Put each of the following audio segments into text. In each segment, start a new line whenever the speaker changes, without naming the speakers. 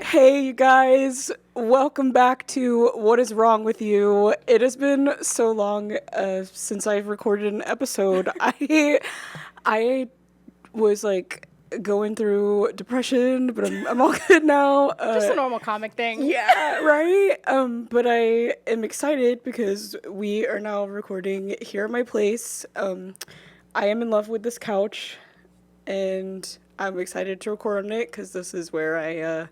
Hey, you guys, welcome back to What is Wrong with You? It has been so long since I've recorded an episode. I was like going through depression, but I'm all good now.
Just a normal comic thing.
Yeah, right? But I am excited because we are now recording here at my place. I am in love with this couch, and I'm excited to record on it because this is where I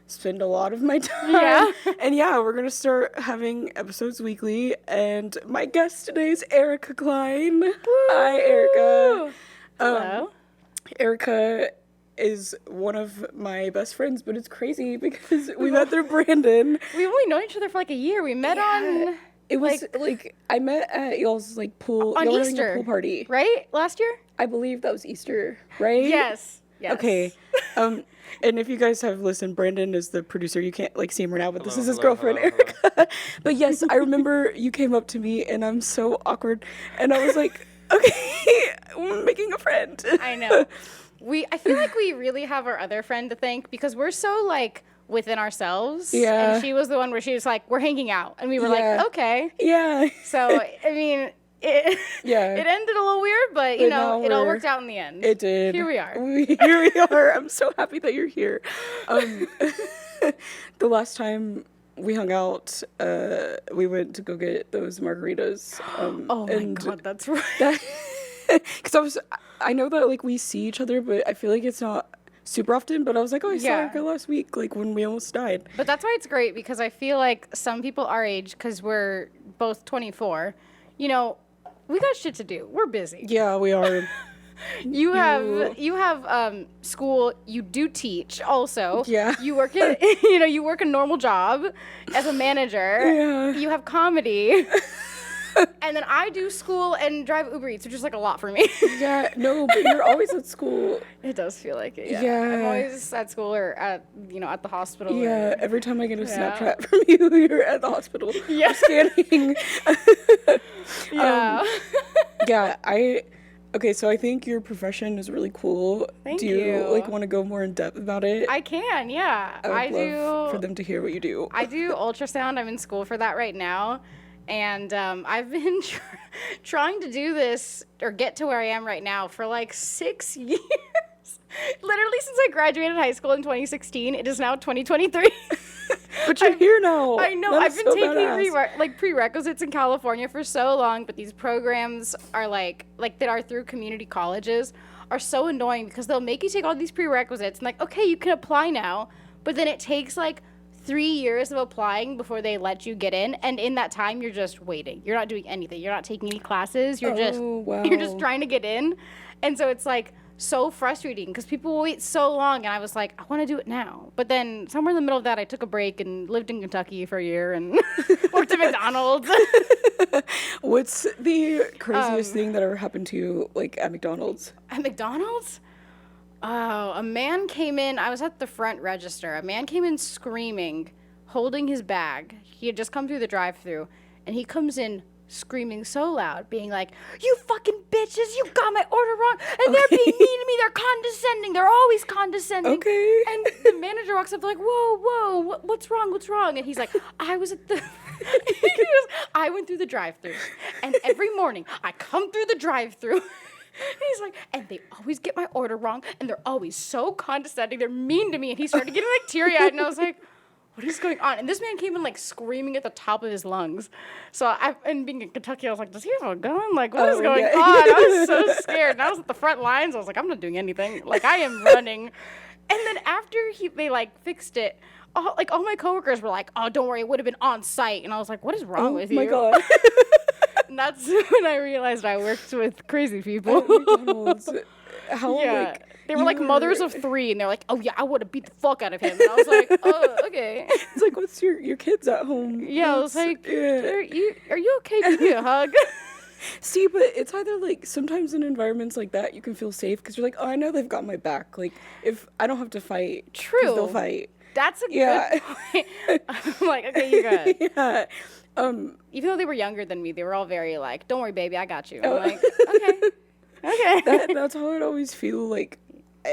spend a lot of my time.
Yeah.
And yeah, we're going to start having episodes weekly. And my guest today is Erica Cline.
Woo!
Hi, Erica.
Hello.
Erica is one of my best friends, but it's crazy because we met through Brandon.
We've only known each other for like a year. We met on...
It was like I met at y'all's like pool
on
y'all
Easter,
were having a pool party,
right? Last year?
I believe that was Easter, right?
Yes.
Okay. And if you guys have listened, Brandon is the producer. You can't like see him right now, but this is his girlfriend, Erica. But yes, I remember you came up to me, and I'm so awkward, and I was like, okay, I'm making a friend.
I know. I feel like we really have our other friend to thank because we're so like within ourselves.
Yeah.
And she was the one where she was like, we're hanging out. And we were like, okay.
Yeah.
So, I mean, it ended a little weird, but you know, it all worked out in the end.
It did.
Here we are.
Here we are. I'm so happy that you're here. The last time we hung out, we went to go get those margaritas.
Oh my God, that's right.
Because I know that like we see each other, but I feel like it's not super often. But I was like, oh, I saw Erica last week, like when we almost died.
But that's why it's great because I feel like some people our age, because we're both 24, you know, we got shit to do. We're busy.
Yeah, we are.
You have school. You do teach also.
Yeah.
You work you work a normal job as a manager.
Yeah.
You have comedy. And then I do school and drive Uber Eats, which is like a lot for me.
Yeah, no, but you're always at school.
It does feel like it.
Yeah.
I'm always at school or at the hospital.
Yeah, every time I get a Snapchat from you, you're at the hospital.
Yeah.
Scanning.
Yeah.
Okay, so I think your profession is really cool.
Thank
you. Do you
you.
like want to go more in depth about it?
I can, yeah.
I would love for them to hear what you do.
I do ultrasound. I'm in school for that right now. And I've been trying to do this or get to where I am right now for like 6 years. Literally since I graduated high school in 2016. It is now 2023.
But you're here now.
I know. I've been taking prerequisites in California for so long, but these programs are like that are through community colleges are so annoying because they'll make you take all these prerequisites and like, okay, you can apply now, but then it takes like 3 years of applying before they let you get in, and in that time you're just waiting. You're not doing anything. You're not taking any classes. You're just trying to get in, and so it's like so frustrating because people wait so long. And I was like, I want to do it now, but then somewhere in the middle of that, I took a break and lived in Kentucky for a year and worked at McDonald's.
What's the craziest thing that ever happened to you, like at McDonald's?
At McDonald's? Oh, a man came in. I was at the front register. A man came in screaming, holding his bag. He had just come through the drive-thru, and he comes in screaming so loud, being like, "You fucking bitches, you got my order wrong, and they're being mean to me. They're condescending. They're always condescending."
Okay.
And the manager walks up like, "Whoa, what's wrong? What's wrong?" And he's like, "I was at the." He goes, "I went through the drive-thru, and every morning I come through the drive-thru." He's like, and they always get my order wrong, and they're always so condescending. They're mean to me. And he started getting like teary-eyed, and I was like, what is going on? And this man came in like screaming at the top of his lungs. So and being in Kentucky, I was like, does he have a gun? Like, what is going on? I was so scared. And I was at the front lines. I was like, I'm not doing anything. Like, I am running. And then after they like fixed it, all my coworkers were like, oh, don't worry, it would have been on site. And I was like, what is wrong with you?
Oh my God.
And that's when I realized I worked with crazy people.
McDonald's. How,
they were like mothers of 3, and they're like, oh yeah, I would have beat the fuck out of him. And I was like, oh, okay.
It's like, what's your kids at home?
Yeah, I was like, are you okay? Give me a hug.
See, but it's either like sometimes in environments like that you can feel safe because you're like, oh, I know they've got my back. Like if I don't have to fight,
true,
they'll fight.
That's a good point. I'm like, okay, you got it.
Yeah.
Even though they were younger than me, they were all very like, don't worry, baby, I got you. I'm like, okay.
That's how I'd always feel like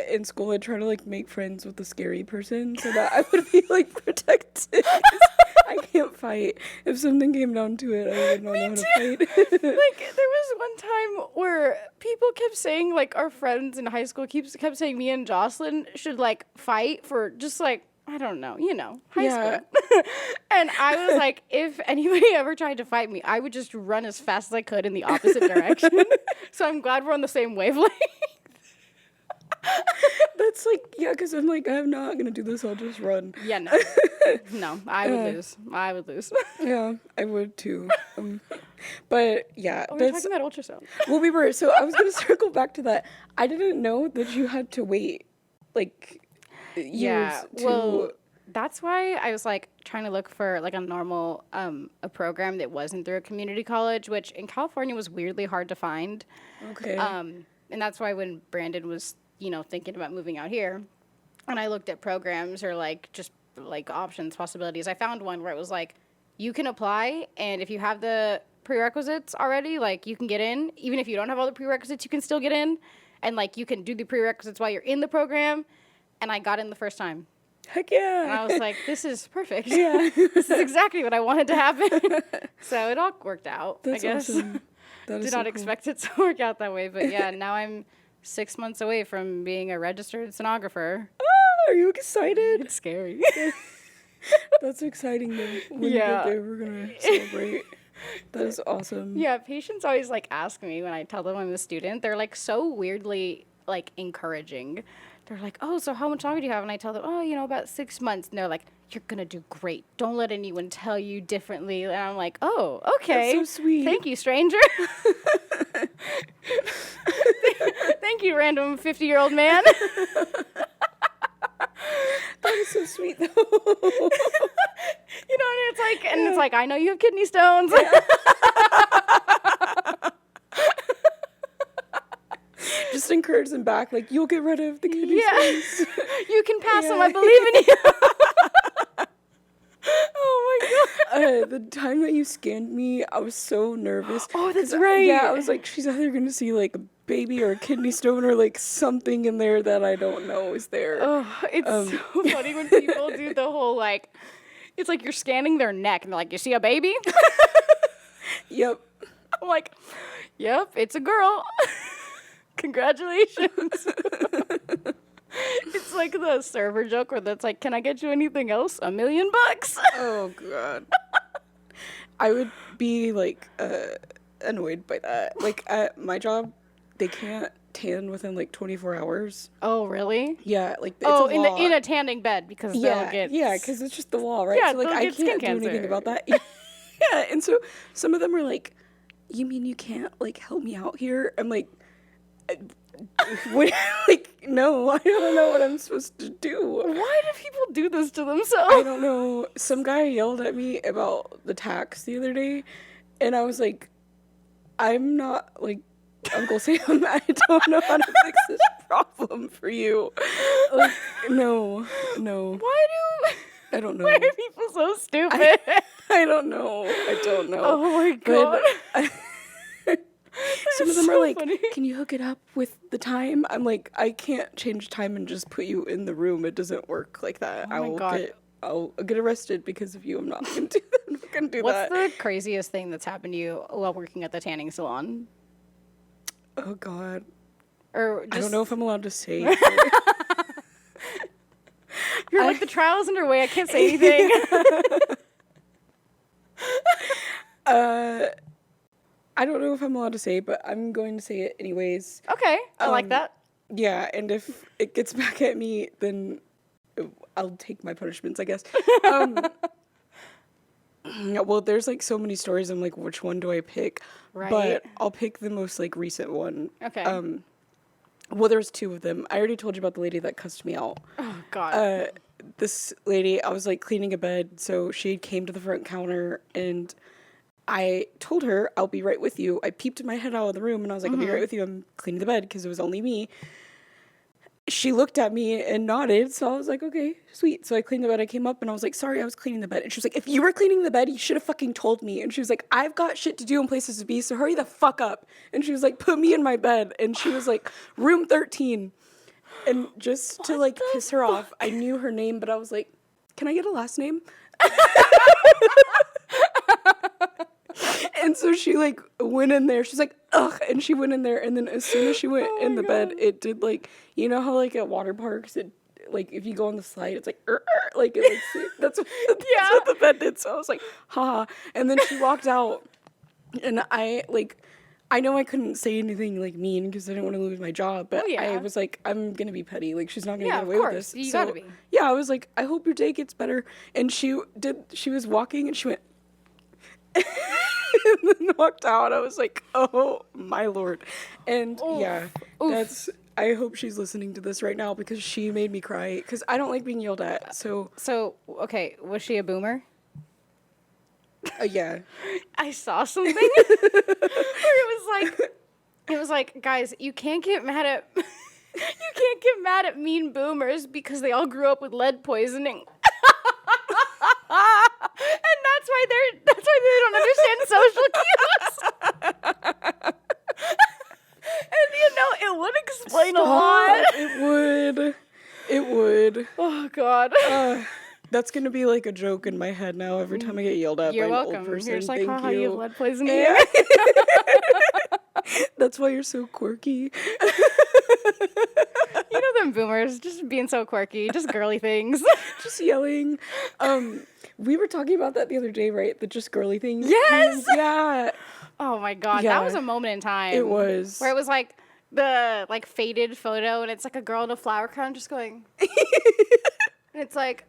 in school. I'd try to like make friends with the scary person so that I would be like protected. I can't fight. If something came down to it, I would not know how to fight.
Like, there was one time where people kept saying, like, our friends in high school kept saying me and Jocelyn should, like, fight for just, like, I don't know, high school. And I was like, if anybody ever tried to fight me, I would just run as fast as I could in the opposite direction. So I'm glad we're on the same wavelength.
That's like, yeah, because I'm like, I'm not going to do this. I'll just run.
Yeah, no. No, I would lose. I would lose.
Yeah, I would too. But yeah.
Oh, we're talking about ultrasound.
Well, we were. So I was going to circle back to that. I didn't know that you had to wait, like, years
well, that's why I was, like, trying to look for, like, a normal, a program that wasn't through a community college, which in California was weirdly hard to find.
Okay.
And that's why when Brandon was, thinking about moving out here, and I looked at programs or, like, just, like, options, possibilities, I found one where it was, like, you can apply, and if you have the prerequisites already, like, you can get in. Even if you don't have all the prerequisites, you can still get in. And, like, you can do the prerequisites while you're in the program. And I got in the first time.
Heck yeah.
And I was like, this is perfect.
Yeah.
This is exactly what I wanted to happen. So it all worked out,
That's
I guess.
awesome. That is
Did
so
not
cool.
expect it to work out that way. But yeah, now I'm 6 months away from being a registered sonographer.
Ah, are you excited?
It's scary.
That's exciting though. When you
Yeah.
get there, we're going to celebrate. That is awesome.
Yeah, patients always, like, ask me when I tell them I'm a student. They're, like, so weirdly, like, encouraging. They're like, oh, so how much longer do you have? And I tell them, oh, about 6 months. And they're like, you're going to do great. Don't let anyone tell you differently. And I'm like, oh, okay.
That's so sweet.
Thank you, stranger. Thank you, random 50-year-old man.
That is so sweet though.
And it's like, I know you have kidney stones.
Just encourage them back, like, you'll get rid of the kidney stones.
You can pass them. I believe in you. Oh my god.
The time that you scanned me, I was so nervous.
Oh, that's
'Cause
right.
Yeah, I was like, she's either going to see, like, a baby or a kidney stone or, like, something in there that I don't know is there.
Oh, it's so funny when people do the whole, like, it's like you're scanning their neck and they're like, you see a baby?
Yep.
I'm like, yep, it's a girl. Congratulations. It's like the server joke where that's like, can I get you anything else? $1 million.
Oh, God. I would be, like, annoyed by that. Like, at my job, they can't tan within, like, 24 hours.
Oh, really?
Yeah, like, it's a law.
In a tanning bed because they'll get...
Yeah, because it's just the law, right?
Yeah,
so, like,
they'll
I
get skin
can't do anything
cancer.
about that. Yeah, and so some of them are like, you mean you can't, like, help me out here? I'm like, what? Like, no, I don't know what I'm supposed to do.
Why do people do this to themselves?
I don't know. Some guy yelled at me about the tax the other day, and I was like, I'm not, like, Uncle Sam. I don't know how to fix this problem for you. Like, no. I don't know.
Why are people so stupid?
I don't know. I don't know.
Oh my god.
Some of them
so
are like,
funny.
can you hook it up with the time? I'm like, I can't change time and just put you in the room. It doesn't work like that.
Oh my God.
I'll get arrested because of you. I'm not gonna do that. I'm not gonna do
What's
that.
the craziest thing that's happened to you while working at the tanning salon?
Oh God.
Or just,
I don't know if I'm allowed to say.
You're like, the trial is underway. I can't say anything.
I don't know if I'm allowed to say, but I'm going to say it anyways.
Okay, I like that.
Yeah, and if it gets back at me, then I'll take my punishments, I guess. Well, there's like so many stories. I'm like, which one do I pick?
Right.
But I'll pick the most like recent one.
Okay.
Well, there's two of them. I already told you about the lady that cussed me out.
Oh God.
This lady, I was like cleaning a bed, so she came to the front counter and I told her, I'll be right with you. I peeped my head out of the room and I was like, I'll be right with you. I'm cleaning the bed because it was only me. she looked at me and nodded, so I was like, okay, sweet. So I cleaned the bed. I came up and I was like, sorry, I was cleaning the bed. And she was like, if you were cleaning the bed, you should have fucking told me. And she was like, I've got shit to do and places to be, so hurry the fuck up. And she was like, put me in my bed. And she was like, room 13. And just to like piss her off, I knew her name, but I was like, can I get a last name? And so she like went in there. She's like, ugh. And she went in there. And then as soon as she went in the bed, it did like, you know how like at water parks, it like if you go on the slide, it's like, like it like, that's what the bed did. So I was like, haha. And then she walked out, and I know I couldn't say anything like mean because I didn't want to lose my job, but I was like, I'm gonna be petty. Like she's not gonna get away with this.
You gotta be.
Yeah, I was like, I hope your day gets better. And she was walking and she went and then walked out. I was like, oh my Lord. And I hope she's listening to this right now because she made me cry because I don't like being yelled at. So
okay, was she a boomer?
Yeah.
I saw something where it was like, guys, you can't get mad at mean boomers because they all grew up with lead poisoning. And that's why they don't understand social cues. And it would explain a lot.
It would.
Oh God.
That's gonna be like a joke in my head now every time I get yelled at by an old person.
You're just like,
Thank
haha,
you.
you have lead poisoning.
Yeah. That's why you're so quirky.
You know them boomers, just being so quirky, just girly things.
Just yelling. We were talking about that the other day, right? The just girly things.
Yes!
Yeah.
Oh my God,
Yeah.
that was a moment in time.
It was.
Where it was like the like faded photo and it's like a girl in a flower crown just going. And it's like,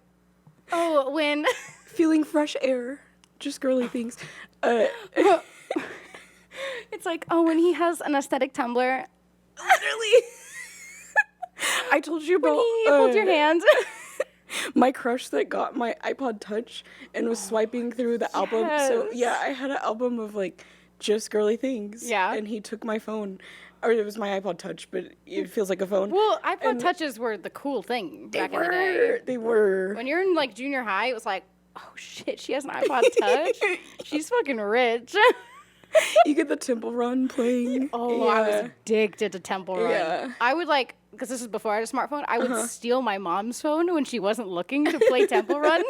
oh, when.
Feeling fresh air. Just girly things.
It's like, oh, when he has an aesthetic tumbler.
Literally. I told you about.
When he holds your hand.
My crush that got my iPod Touch and was swiping through the album. So yeah, I had an album of like just girly things.
Yeah.
And he took my phone. Or it was my iPod Touch, but it feels like a phone.
Well, iPod Touches were the cool thing back in the day.
They were.
When you're in like junior high, it was like, oh shit, she has an iPod Touch. She's fucking rich.
You get the Temple Run playing.
Oh, yeah. I was addicted to Temple Run.
Yeah.
I would like, because this is before I had a smartphone, I would steal my mom's phone when she wasn't looking to play Temple Run.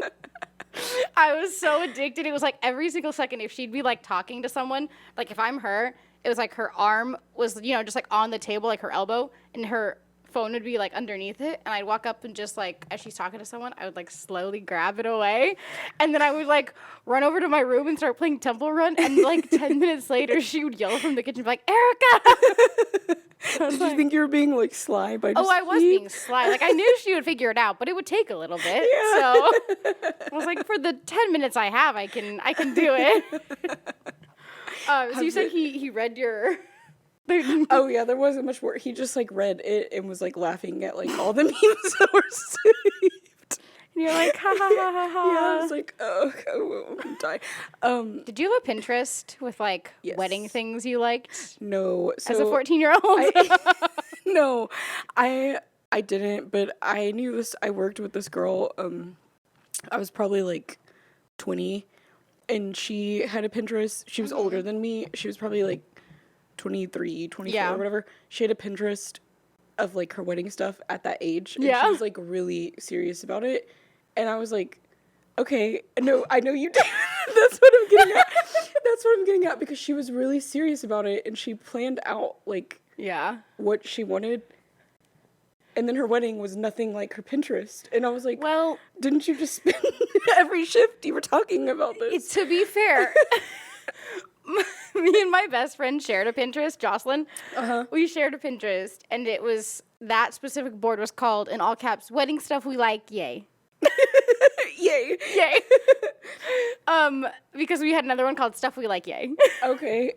I was so addicted. It was like every single second, if she'd be like talking to someone, like if I'm her, it was like her arm was, just like on the table, like her elbow, and her phone would be like underneath it, and I'd walk up and just like, as she's talking to someone, I would like slowly grab it away, and then I would like run over to my room and start playing Temple Run, and like 10 minutes later, she would yell from the kitchen, like, Erica!
Did you think you were being like sly by just
I was being sly. Like I knew she would figure it out, but it would take a little bit. Yeah. So I was like, for the 10 minutes I have, I can do it. So you said he read your.
Oh yeah, there wasn't much more. He just like read it and was like laughing at like all the memes that were saved.
And you're like, ha ha ha ha ha.
Yeah, I was like, oh, I'm gonna die.
Did you have a Pinterest with like wedding things you liked?
No. So
as a 14-year-old?
No, I didn't, but I knew this. I worked with this girl. I was probably like 20, and she had a Pinterest. She was older than me. She was probably like 23, 24, or whatever. She had a Pinterest of like her wedding stuff at that age. And she was like really serious about it. And I was like, okay, no, I know you did. That's what I'm getting at. That's what I'm getting at, because she was really serious about it and she planned out like what she wanted. And then her wedding was nothing like her Pinterest. And I was like, well, didn't you just spend every shift you were talking about this?
To be fair, me and my best friend shared a Pinterest, Jocelyn. We shared a Pinterest, and it was, that specific board was called, in all caps, wedding stuff we like, yay.
Yay.
Yay. Because we had another one called stuff we like, yay.
Okay.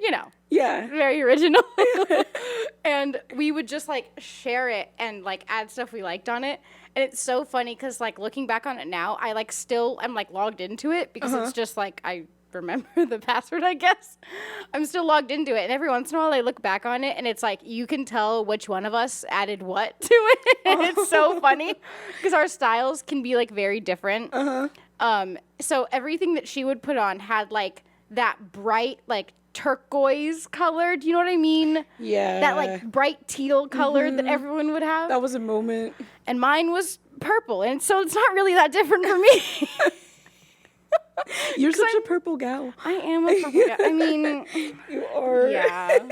Yeah. Very original. And we would just like share it and like add stuff we liked on it. And it's so funny because like looking back on it now, I like still am like logged into it because it's just like remember the password, I guess. I'm still logged into it, and every once in a while I look back on it, and it's like you can tell which one of us added what to it. It's so funny because our styles can be like very different. So everything that she would put on had like that bright like turquoise color. Do you know what I mean?
Yeah.
That like bright teal color that everyone would have.
That was a moment.
And mine was purple, and so it's not really that different for me.
You're such a purple gal.
I am a purple gal. I mean,
you are.
Yeah.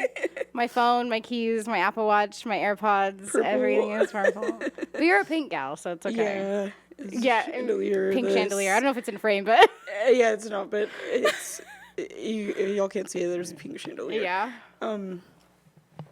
My phone, my keys, my Apple Watch, my AirPods,
Purple.
everything is purple. But you're a pink gal, so it's okay.
Yeah. Chandelier.
Pink chandelier. I don't know if it's in frame, but
yeah, it's not, but it's y'all can't see it. There's a pink chandelier.
Yeah.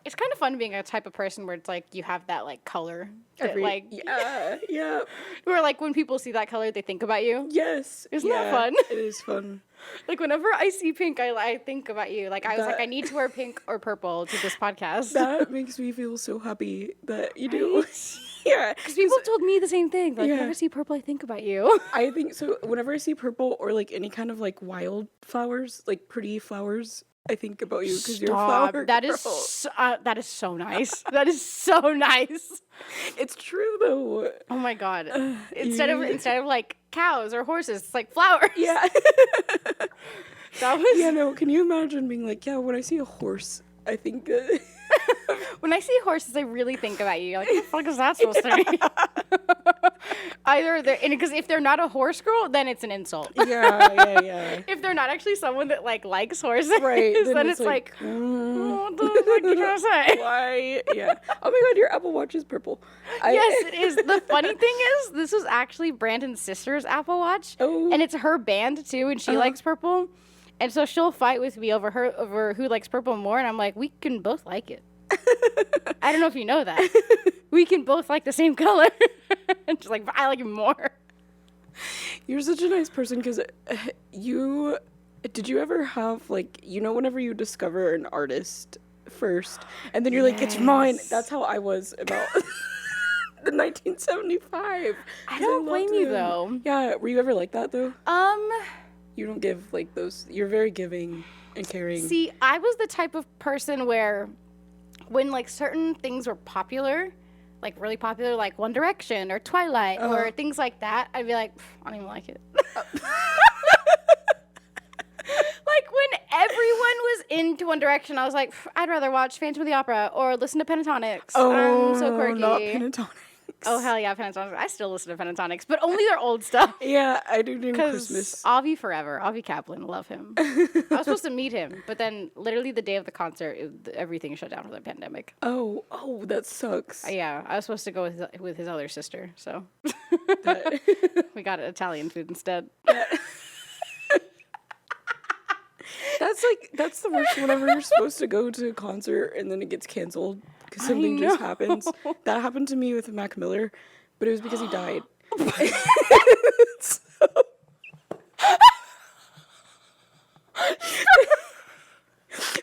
It's kind of fun being a type of person where it's like you have that like color. Like
yeah.
Where like when people see that color, they think about you.
Yes.
Isn't that fun?
It is fun.
Like whenever I see pink, I think about you. Like I was like, I need to wear pink or purple to this podcast.
That makes me feel so happy that you do. Yeah.
Because people told me the same thing. Like, whenever I see purple, I think about you.
I think so. Whenever I see purple or like any kind of like wild flowers, like pretty flowers, I think about you because you're a flower.
That is so nice. That is so nice.
It's true though.
Oh my god. Instead of like cows or horses, it's like flowers.
Yeah.
That was.
Yeah. No. Can you imagine being like, yeah, when I see a horse, I think that.
When I see horses, I really think about you. You're like, what the fuck is that supposed to be? Either they're, because if they're not a horse girl, then it's an insult.
Yeah.
If they're not actually someone that like likes horses,
right?
then it's like, what the fuck are you trying to say?
Why? Yeah. Oh my god, your Apple Watch is purple.
Yes, it is. The funny thing is, this was actually Brandon's sister's Apple Watch, and it's her band too, and she likes purple. And so she'll fight with me over who likes purple more, and I'm like, we can both like it. I don't know if you know that. We can both like the same color. And she's like, I like it more.
You're such a nice person because did you ever have like, whenever you discover an artist first and then you're like, it's mine. That's how I was about the 1975.
I don't blame you though.
Yeah. Were you ever like that though? You don't give like those. You're very giving and caring.
See, I was the type of person where when like certain things were popular, like really popular, like One Direction or Twilight or things like that, I'd be like, I don't even like it. Like when everyone was into One Direction, I was like, I'd rather watch Phantom of the Opera or listen to Pentatonics. I'm so quirky.
Not Pentatonics.
Oh, hell yeah, Pentatonics. I still listen to Pentatonics, but only their old stuff.
Yeah, I do during Christmas.
Avi forever. Avi Kaplan, love him. I was supposed to meet him, but then literally the day of the concert, everything shut down for the pandemic.
Oh, that sucks.
Yeah, I was supposed to go with his other sister, so we got Italian food instead.
That's the worst whenever you're supposed to go to a concert and then it gets canceled because something just happens. That happened to me with Mac Miller, but it was because he died. So,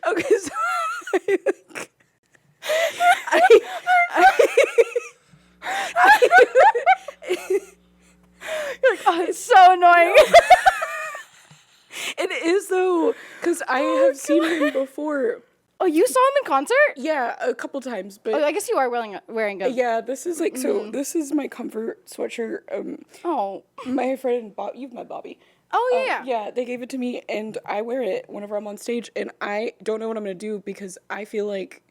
okay, so
You're like, oh, it's so annoying.
It is though, because I have seen him before.
Oh, you saw him in concert?
Yeah, a couple times, but
I guess you are wearing a.
Yeah, this is like so. This is my comfort sweatshirt. My friend Bob, you've met Bobby.
Oh yeah.
Yeah, they gave it to me, and I wear it whenever I'm on stage, and I don't know what I'm gonna do because I feel like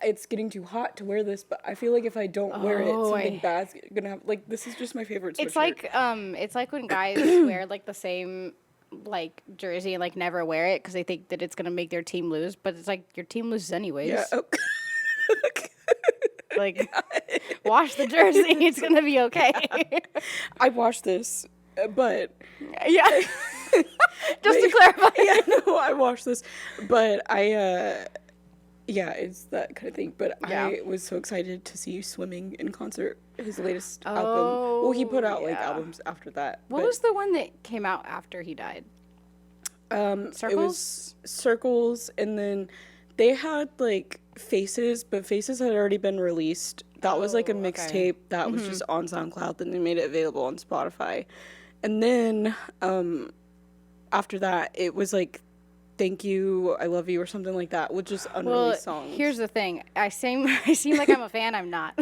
it's getting too hot to wear this, but I feel like if I don't wear it, something bad's gonna happen. Like this is just my favorite sweatshirt.
It's like when guys wear like the same like jersey and like never wear it because they think that it's gonna make their team lose, but it's like your team loses anyways.
Yeah.
Like wash the jersey, it's gonna be okay.
I washed this, but
yeah. Just to clarify.
Yeah, no, I washed this, but yeah, it's that kind of thing. But I was so excited to see you swimming in concert. His latest album. Well, he put out like albums after that.
What was the one that came out after he died? Circles?
It was Circles, and then they had like Faces, but Faces had already been released. That was like a mixtape that was just on SoundCloud. Then they made it available on Spotify, and then after that, it was like, "Thank You, I Love You," or something like that, with just unreleased songs.
Here's the thing. I seem like I'm a fan. I'm not.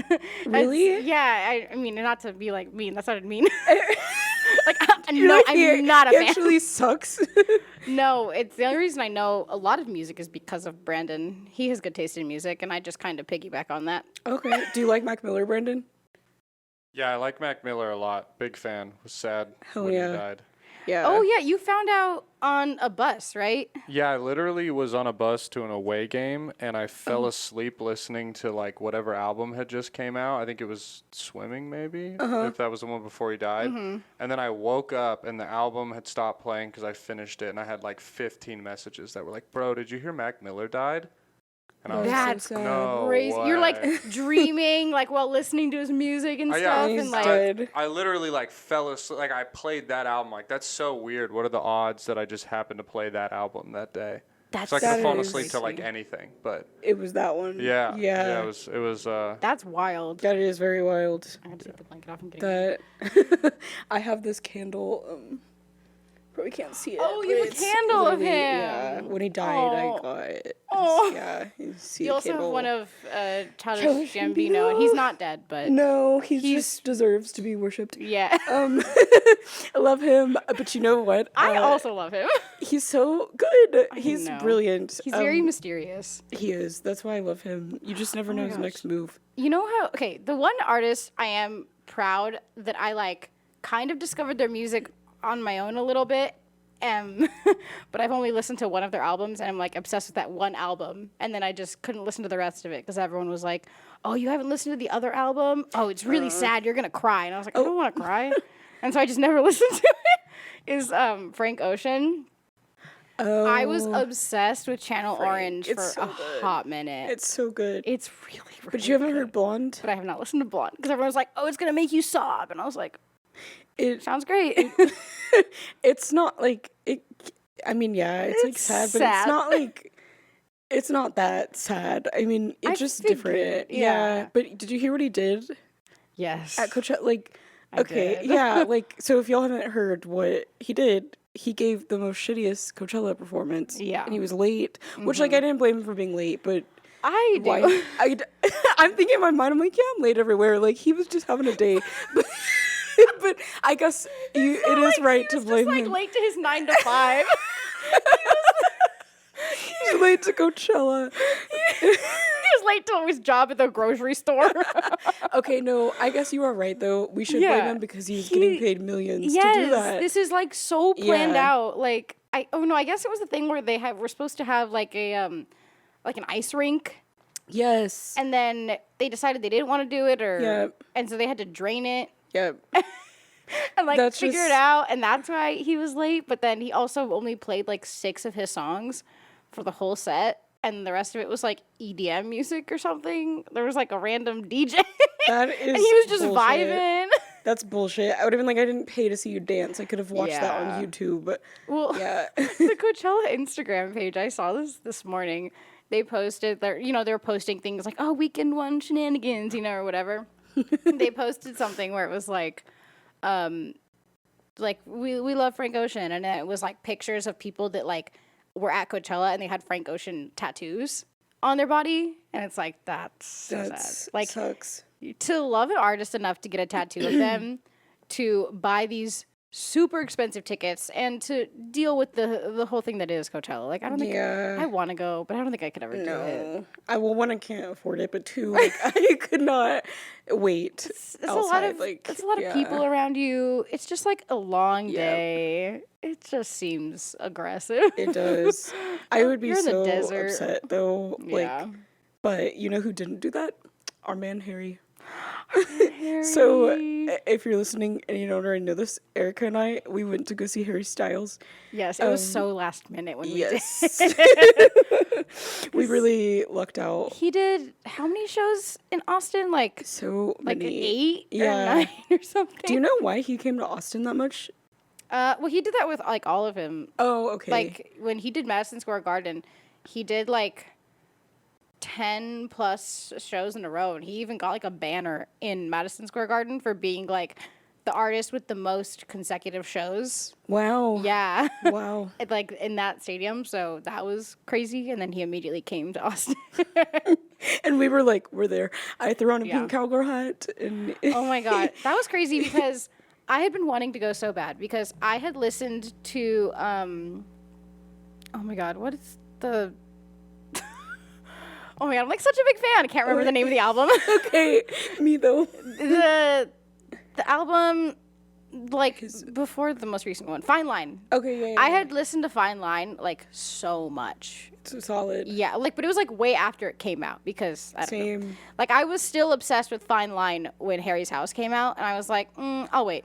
Really?
Yeah. I mean, not to be like mean. That's what I mean. Like,
You're
no,
like,
I'm not a
he
fan.
actually sucks.
No, it's the only reason I know a lot of music is because of Brandon. He has good taste in music, and I just kind of piggyback on that.
Okay. Do you like Mac Miller, Brandon?
Yeah, I like Mac Miller a lot. Big fan. Was sad
Hell
when
yeah.
he died.
Yeah.
Oh yeah, you found out on a bus, right?
Yeah, I literally was on a bus to an away game, and I fell asleep listening to like whatever album had just came out. I think it was Swimming, maybe, if that was the one before he died. And then I woke up, and the album had stopped playing because I finished it, and I had like 15 messages that were like, "Bro, did you hear Mac Miller died?" And I was
That's
like, "No
crazy.
way."
You're like dreaming, like while listening to his music and
Yeah,
stuff,
He's
and like
dead.
I literally like fell asleep. Like I played that album. Like that's so weird. What are the odds that I just happened to play that album that day?
that's
So I could have fallen
is
asleep to like
crazy.
anything, but
It was that one.
yeah,
Yeah.
it was.
That's wild.
That is very wild.
I had to take the blanket off and get
That I have this candle. Probably can't see it.
Oh,
but
you have a
it's
candle of
literally-
him.
Yeah. When he died,
Oh.
I got it.
Oh.
Yeah. You see
You
a
also have
candle.
one of Childish
Childish
Gambino, and he's not dead, but
No, he just deserves to be worshipped.
yeah.
I love him, but you know what?
I also love him.
He's so good. He's
know.
brilliant.
He's very mysterious.
He is. That's why I love him. You just never know his
gosh.
next move.
You know how? Okay, the one artist I am proud that I like kind of discovered their music on my own a little bit. But I've only listened to one of their albums, and I'm like obsessed with that one album, and then I just couldn't listen to the rest of it because everyone was like, "Oh, you haven't listened to the other album? Oh, it's really sad. You're gonna cry." And I was like, "I don't want to cry," and so I just never listened to it. Is Frank Ocean?
Oh,
I was obsessed with Channel
Frank.
Orange for
It's so
a
good.
hot minute.
it's so good.
It's really, really
But you haven't
good.
heard Blonde?
But I have not listened to Blonde because everyone was like, "Oh, it's gonna make you sob," and I was like,
It
"Sounds great."
it's not like it. I mean, yeah, it's like
It's
sad, but
sad.
it's not like it's not that sad. I mean, it's
I
just
figured,
different.
yeah.
But did you hear what he did
Yes.
at Coachella? Like,
I
okay,
did.
yeah, like so. If y'all haven't heard what he did, he gave the most shittiest Coachella performance.
Yeah.
and he was late, which like I didn't blame him for being late, but.
I do.
Why? I'm thinking in my mind, I'm like, yeah, I'm late everywhere. Like, he was just having a day. But I guess it is right to blame
just
him.
late to his 9 to 5.
He's late to Coachella.
He was late to his job at the grocery store.
Okay, no, I guess you are right, though. We should blame
Yeah.
him because he's getting paid millions
yes,
to do that.
this is like so planned
Yeah.
out. Like I guess it was the thing where we're supposed to have like a like an ice rink,
Yes.
and then they decided they didn't want to do it, or
Yep.
and so they had to drain it
Yep.
and like
That's
figure
just-
it out, and that's why he was late. But then he also only played like 6 of his songs for the whole set, and the rest of it was like EDM music or something. There was like a random DJ,
That is
and he was just
bullshit.
vibing.
That's bullshit. I would have been like, I didn't pay to see you dance. I could have watched that
Yeah.
on YouTube. But
Well,
yeah.
the Coachella Instagram page, I saw this morning. They posted they were posting things like, "Oh, weekend one shenanigans," or whatever. They posted something where it was like we love Frank Ocean, and it was like pictures of people that like were at Coachella and they had Frank Ocean tattoos on their body, and it's like that's so
That
sad. Like
sucks.
to love an artist enough to get a tattoo of them, to buy these super expensive tickets, and to deal with the whole thing that is Coachella. Like I don't think
Yeah.
I want to go, but I don't think I could ever do it.
No, one, I can't afford it, but 2, like I could not wait.
It's
outside,
a lot of
like,
it's a lot of
yeah.
people around you. It's just like a long
Yep.
day. It just seems aggressive.
It does. I would be
You're in the
so
desert.
upset though. Like,
Yeah.
but you know who didn't do that? Our man Harry. So if you're listening and you don't already know this, Erica and I, we went to go see Harry Styles.
Yes, it was so last minute when we did.
Yes. We really lucked out.
He did how many shows in Austin? Like
So
like
many.
8
Yeah.
or 9 or something.
Do you know why he came to Austin that much?
Well, he did that with like all of him.
Oh, okay.
Like when he did Madison Square Garden, he did like 10 plus shows in a row, and he even got like a banner in Madison Square Garden for being like the artist with the most consecutive shows.
Wow.
Yeah.
Wow.
Like in that stadium. So that was crazy. And then he immediately came to Austin.
And we were like, we're there. I threw on a
Yeah.
pink cowgirl hat. And
Oh my God. That was crazy because I had been wanting to go so bad because I had listened to, oh my God, what is the, oh my God, I'm like such a big fan. I can't remember the name of the album.
Okay, me though.
The album, like, before the most recent one, Fine Line.
Okay, yeah.
I had listened to Fine Line, like, so much.
So solid.
Yeah, like, but it was, like, way after it came out because, I don't know.
Same.
Like, I was still obsessed with Fine Line when Harry's House came out, and I was like, I'll wait.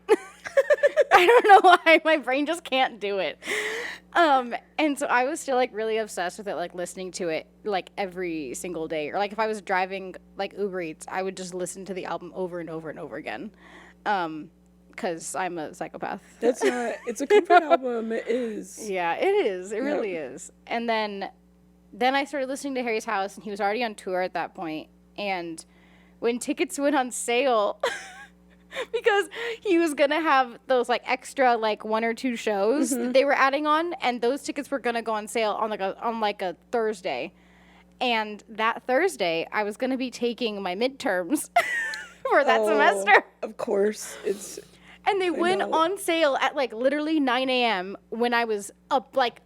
I don't know why. My brain just can't do it. And so I was still, like, really obsessed with it, like, listening to it, like, every single day. Or, like, if I was driving, like, Uber Eats, I would just listen to the album over and over and over again. Because I'm a psychopath.
It's a comfort album. It is.
Yeah, it is. It really is. And then I started listening to Harry's House, and he was already on tour at that point. And when tickets went on sale, because he was gonna have those like extra like 1 or 2 shows that they were adding on, and those tickets were gonna go on sale on like a Thursday. And that Thursday, I was gonna be taking my midterms for that semester.
Of course, it's.
And they went on sale at like literally 9 a.m. when I was up like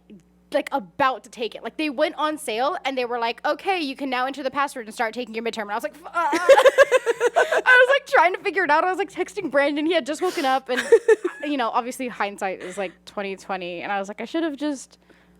about to take it. Like they went on sale and they were like, okay, you can now enter the password and start taking your midterm. And I was like, I was like trying to figure it out. I was like texting Brandon. He had just woken up and, obviously hindsight is like 2020. And I was like, I should have just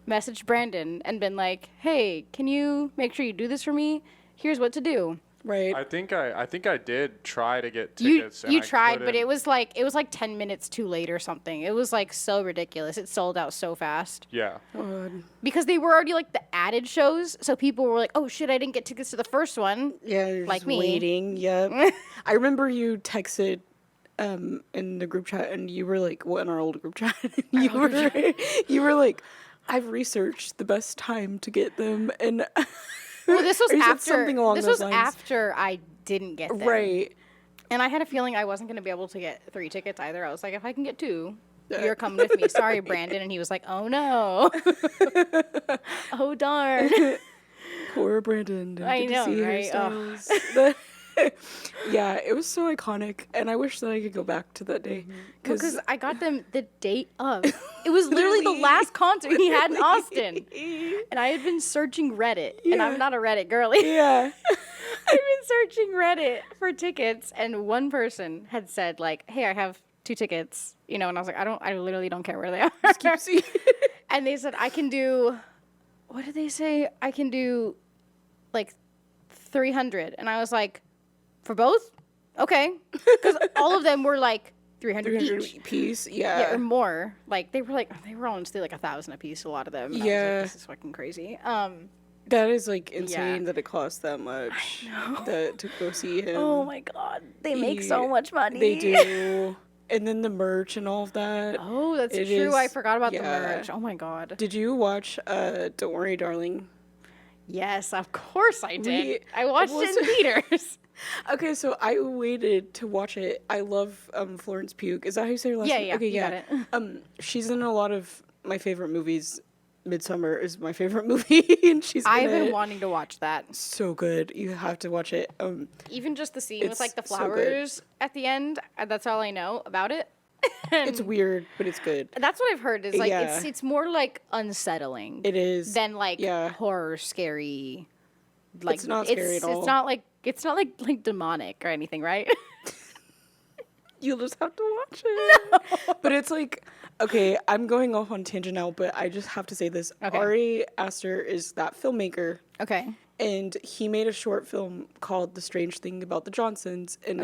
messaged Brandon and been like, hey, can you make sure you do this for me? Here's what to do.
Right.
I think I did try to get tickets.
You tried, but it was like 10 minutes too late or something. It was like so ridiculous. It sold out so fast.
Yeah.
God.
Because they were already like the added shows, so people were like, "Oh shit, I didn't get tickets to the first one."
Yeah, you're
like
just
me.
waiting. Yep. I remember you texted in the group chat, and you were like, "What in our old group chat?" You were like, "I've researched the best time to get them," and.
Well, this was after
something along
this
those
was
lines.
after I didn't get them.
Right.
And I had a feeling I wasn't going to be able to get 3 tickets either. I was like, if I can get 2, you're coming with me. Sorry, Brandon. And he was like, oh no. Oh darn.
Poor Brandon.
I know, right?
Oh. Yeah, it was so iconic, and I wish that I could go back to that day.
Because I got them the date of. It was literally the last concert he had in Austin. And I had been searching Reddit, and I'm not a Reddit girly.
Yeah.
I've been searching Reddit for tickets, and one person had said, like, hey, I have 2 tickets, and I was like, I literally don't care where they are.
Just keep seeing.
And they said, I can do, what did they say? I can do, like, 300. And I was like, for both? Okay. Because all of them were, like, 300 each.
Piece, yeah.
Or more. Like, they were honestly, like, 1,000 a piece, a lot of them. And I was like, this is fucking crazy.
That is, like, insane that it costs that much to go see him.
Oh, my God. They make so much money.
They do. And then the merch and all of that.
Oh, that's true. I forgot about the merch. Oh, my God.
Did you watch Don't Worry, Darling?
Yes, of course I did. I watched it in theaters.
Okay, so I waited to watch it. I love Florence Pugh. Is that how you say her last name?
Yeah,
okay,
you got it.
She's in a lot of my favorite movies. Midsommar is my favorite movie, and
I've been wanting to watch that.
So good. You have to watch it.
Even just the scene with like the
so
flowers at the end. That's all I know about it.
It's weird, but it's good.
That's what I've heard is like it's more like unsettling.
It is
than like horror scary. Like
it's not scary at all.
It's not like demonic or anything, right?
You'll just have to watch it. No. But it's like, okay, I'm going off on tangent now, but I just have to say this. Okay. Ari Aster is that filmmaker.
Okay.
And he made a short film called The Strange Thing About the Johnsons. And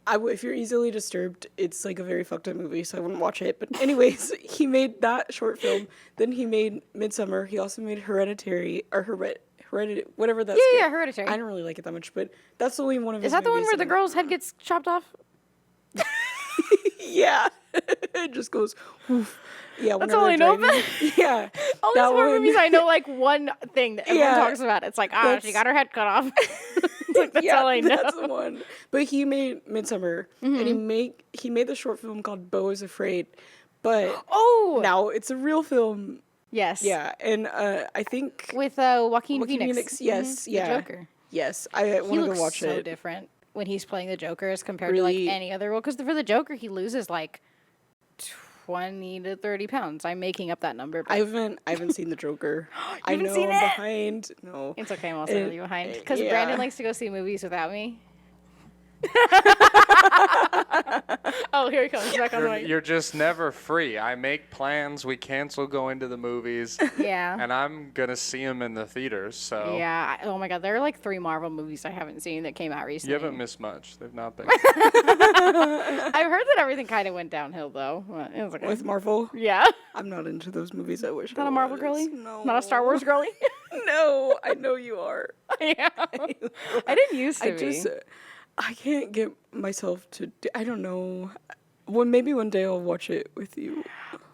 if you're easily disturbed, it's like a very fucked up movie, so I wouldn't watch it. But anyways, he made that short film. Then he made Midsommar. He also made Hereditary, or whatever that's
Yeah, Hereditary.
I don't really like it that much, but that's only one of his
Is that the one
movies
where the girl's head gets chopped off?
Yeah. It just goes, woof. Yeah,
That's all I know about
Yeah.
all these horror movies. I know like one thing that everyone talks about. It's like, she got her head cut off. It's like, that's all I know.
That's the one. But he made Midsummer, and he made the short film called Beau is Afraid, but now it's a real film.
Yes.
Yeah, and I think
with Joaquin Phoenix.
Yes, yeah,
the Joker.
Yes, I want to go watch it.
He looks so different when he's playing the Joker as compared to like any other role. Because for the Joker, he loses like 20 to 30 pounds. I'm making up that number. But
I haven't seen the Joker. I know
seen
I'm
it?
behind. No,
it's okay. I'm also really behind because Brandon likes to go see movies without me. Oh, here he comes. Back on the mic.
You're just never free. I make plans. We cancel going to the movies.
Yeah.
And I'm going to see them in the theaters. So
yeah. Oh my God. There are like 3 Marvel movies I haven't seen that came out recently.
You haven't missed much. They've not been.
I've heard that everything kind of went downhill though. It was okay.
with Marvel.
Yeah.
I'm not into those movies. I wish.
Not a Marvel girly?
No.
Not a Star Wars girly?
No, I know you are.
Yeah. I didn't used to
I
be.
just, I can't get myself to. I don't know. Well, maybe one day I'll watch it with you.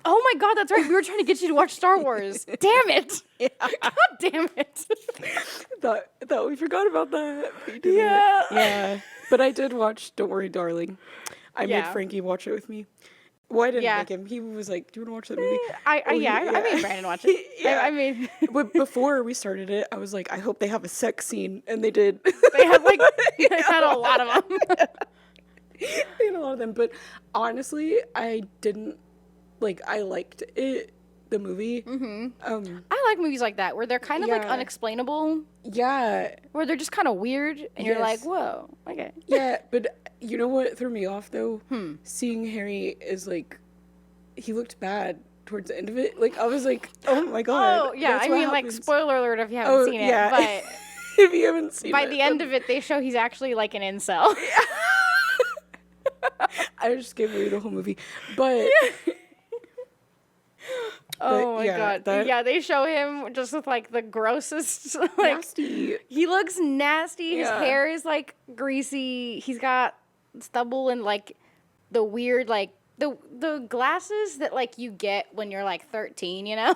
Oh my God, that's right. We were trying to get you to watch Star Wars. Damn it.
Yeah.
God damn it.
thought we forgot about that. But you didn't.
Yeah.
Yeah. But I did watch Don't Worry, Darling. I made Frankie watch it with me. Well, I didn't make him. He was like, "Do you want to watch that movie?"
I made Brandon watch it.
Yeah.
I mean,
but before we started it, I was like, "I hope they have a sex scene," and they did.
they had like they had a lot of them.
They had a lot of them, but honestly, I didn't like. I liked it, the movie.
Mm-hmm. I like movies like that where they're kind of like unexplainable.
Yeah,
where they're just kind of weird, and you're like, "Whoa, okay."
Yeah, but you know what threw me off though? Seeing Harry is like, he looked bad towards the end of it. Like I was like, "Oh my God!"
Oh yeah, I mean, like spoiler alert if you haven't seen it, but
if you haven't seen it,
by the end of it, they show he's actually like an incel.
I just gave away the whole movie, but.
Oh my God. Yeah, they show him just with like the grossest like
nasty.
He looks nasty. His hair is like greasy. He's got stubble and like the weird like the glasses that like you get when you're like 13, you know?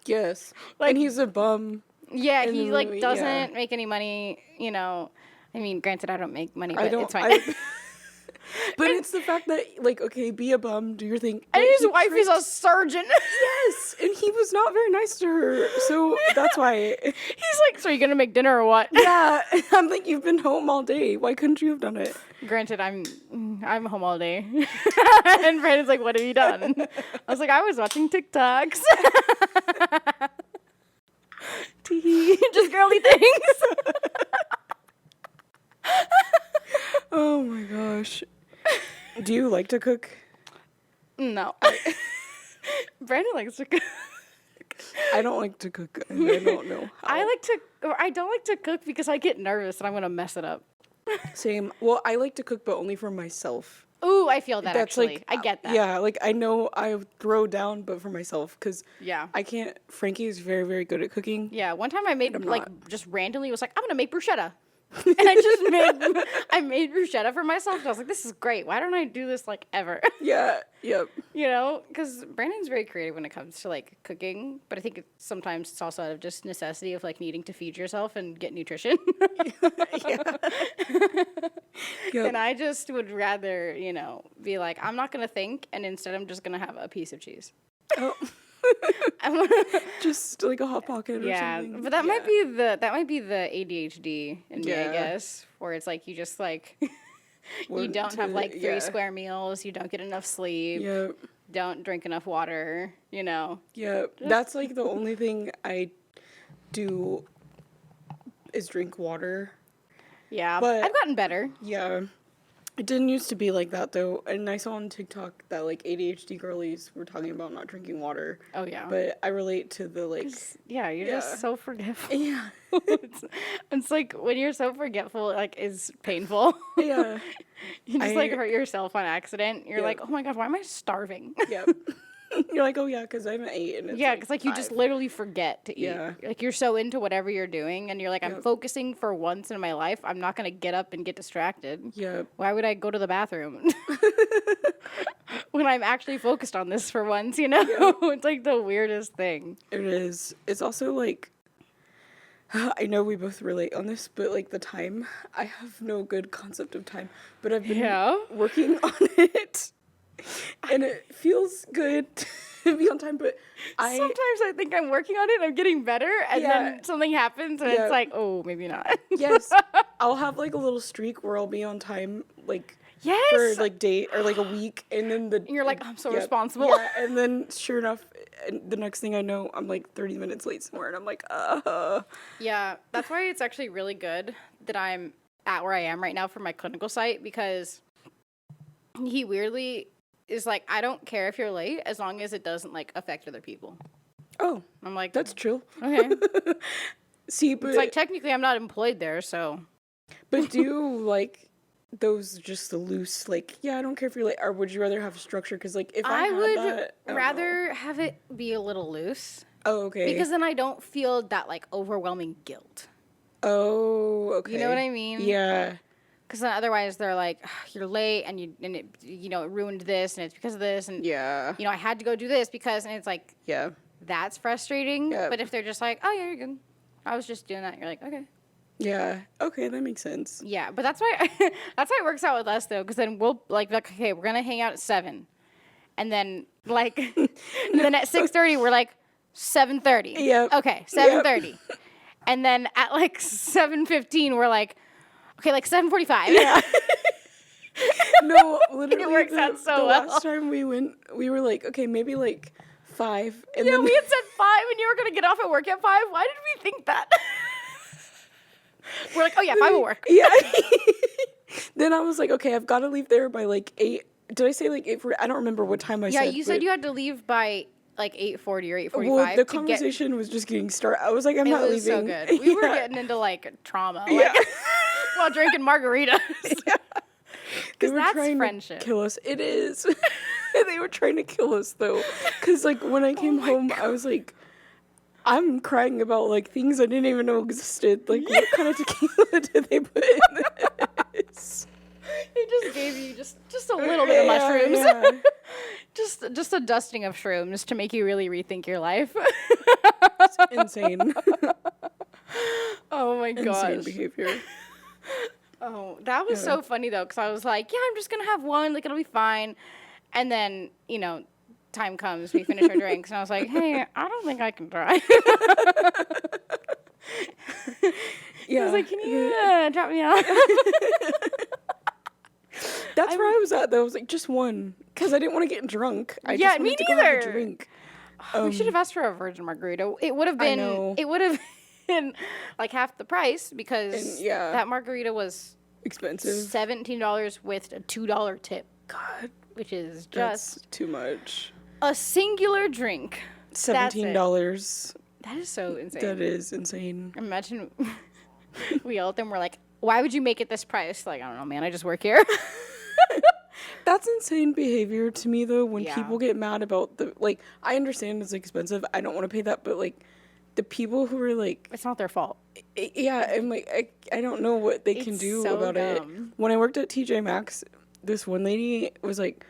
Yes.
Like,
and he's a bum.
Yeah, he like doesn't make any money, you know. I mean, granted I don't make money, but it's fine.
But it's the fact that, like, okay, be a bum, do your thing.
And his wife is a surgeon.
Yes, and he was not very nice to her, so that's why.
He's like, so are you going to make dinner or what?
Yeah, I'm like, you've been home all day. Why couldn't you have done it?
Granted, I'm home all day. And Brandon's like, what have you done? I was like, I was watching TikToks. Just girly things.
Oh my gosh. Do you like to cook?
No. Brandon likes to cook.
I don't like to cook. I don't know how.
I don't like to cook because I get nervous and I'm going to mess it up.
Same. Well, I like to cook, but only for myself.
Ooh, I feel that
That's
actually.
like,
I get that.
Yeah, like I know I throw down, but for myself, because I can't. Frankie is very, very good at cooking.
Yeah, one time I made just randomly was like, I'm going to make bruschetta. And I made bruschetta for myself. And I was like, this is great. Why don't I do this like ever?
Yeah. Yep.
You know, because Brandon's very creative when it comes to like cooking, but I think sometimes it's also out of just necessity of like needing to feed yourself and get nutrition. Yep. And I just would rather, you know, be like, I'm not gonna think, and instead I'm just gonna have a piece of cheese. Oh.
Just like a hot pocket or something.
But that might be the ADHD in me, I guess, where it's like you just like you don't have like 3 square meals, you don't get enough sleep, don't drink enough water, you know.
Yeah, that's like the only thing I do is drink water.
Yeah, but I've gotten better.
Yeah. It didn't used to be like that, though. And I saw on TikTok that, like, ADHD girlies were talking about not drinking water.
Oh, yeah.
But I relate to the, like...
You're just so forgetful.
Yeah.
it's like, when you're so forgetful, like, is painful.
Yeah.
You just, like, hurt yourself on accident. You're like, oh, my God, why am I starving?
Yep. You're like, oh yeah, because I haven't ate. And it's
Yeah, because like you just
5.
literally forget to eat.
Yeah.
Like you're so into whatever you're doing, and you're like, I'm
Yep.
focusing for once in my life. I'm not gonna get up and get distracted.
Yep.
Why would I go to the bathroom when I'm actually focused on this for once? You know, it's like the weirdest thing.
It is. It's also like, I know we both relate on this, but like the time, I have no good concept of time, but I've been working on it, and it feels good to be on time. But
Sometimes I think I'm working on it, I'm getting better, and then something happens, and it's like, oh, maybe not.
yes, I'll have like a little streak where I'll be on time, like.
Yes.
For like day or like a week, and then
And you're like, I'm so responsible.
Yeah, and then sure enough, the next thing I know, I'm like 30 minutes late somewhere, and I'm like,
Yeah, that's why it's actually really good that I'm at where I am right now for my clinical site, because he weirdly is like, I don't care if you're late as long as it doesn't like affect other people.
Oh,
I'm like,
that's chill.
Okay.
See, but
It's like technically I'm not employed there, so.
But do you like those just the loose, like, yeah, I don't care if you're late, or would you rather have structure? Because like if I had
would
that, I don't
rather
know.
have it be a little loose.
Oh, okay.
Because then I don't feel that like overwhelming guilt.
Oh, okay.
You know what I mean?
Yeah.
Because then otherwise they're like, you're late, and it it ruined this, and it's because of this, and
Yeah.
I had to go do this because, and it's like,
Yeah.
that's frustrating.
Yeah.
But if they're just like, oh yeah, you're good, I was just doing that, you're like, okay.
Yeah. Okay, that makes sense.
Yeah, but that's why that's why it works out with us though, because then we'll like, okay, we're gonna hang out at 7, and then like, and then at 6:30 we're like 7:30.
Yep.
Okay, 7:30, and then at like 7:15 we're like, okay, like 7:45.
Yeah. No, literally.
It works out so
the
well.
last time we went, we were like, okay, maybe like 5, and
Yeah,
then
we had said 5, and you were gonna get off at work at 5. Why did we think that? We're like, oh yeah, 5 will work.
Yeah. Then I was like, okay, I've got to leave there by like 8. Did I say like 8? I don't remember what time I
Yeah,
said.
you said you had to leave by like 8:40 or 8:45.
Well, the conversation was just getting started. I was like, I'm not
It was so
leaving.
good. We were getting into like trauma, like, while drinking margaritas. Because that's
trying
friendship.
to kill us. It is. They were trying to kill us though, because like when I came home, I was like, I'm crying about like things I didn't even know existed. Like, what kind of tequila did they put in this?
They just gave you just a little bit of mushrooms.
Yeah.
just a dusting of shrooms to make you really rethink your life.
It's insane.
Oh my gosh.
Insane behavior.
Oh, that was so funny though, because I was like, yeah, I'm just gonna have one, like it'll be fine. And then, time comes, we finish our drinks, and I was like, hey, I don't think I can drive.
Yeah.
I was like, can you drop me off?
That's where I was at though. I was like, just one, because I didn't want to get drunk. I
Yeah,
just wanted
me
to go have a
neither.
drink.
We should have asked for a virgin margarita. It would have been.
know.
It would have been like half the price, because
And, yeah.
that margarita was
Expensive.
$17 with a $2 tip,
God,
which is
that's
just
too much.
a singular drink.
$17.
That is so insane.
That is insane.
Imagine we yell at them. We're like, "Why would you make it this price?" Like, I don't know, man. I just work here.
That's insane behavior to me though, when
Yeah.
people get mad about I understand it's expensive. I don't want to pay that, but like the people who are like,
It's not their fault.
yeah, and like I don't know what they can
It's
do
so
about it.
dumb.
When I worked at TJ Maxx, this one lady was like,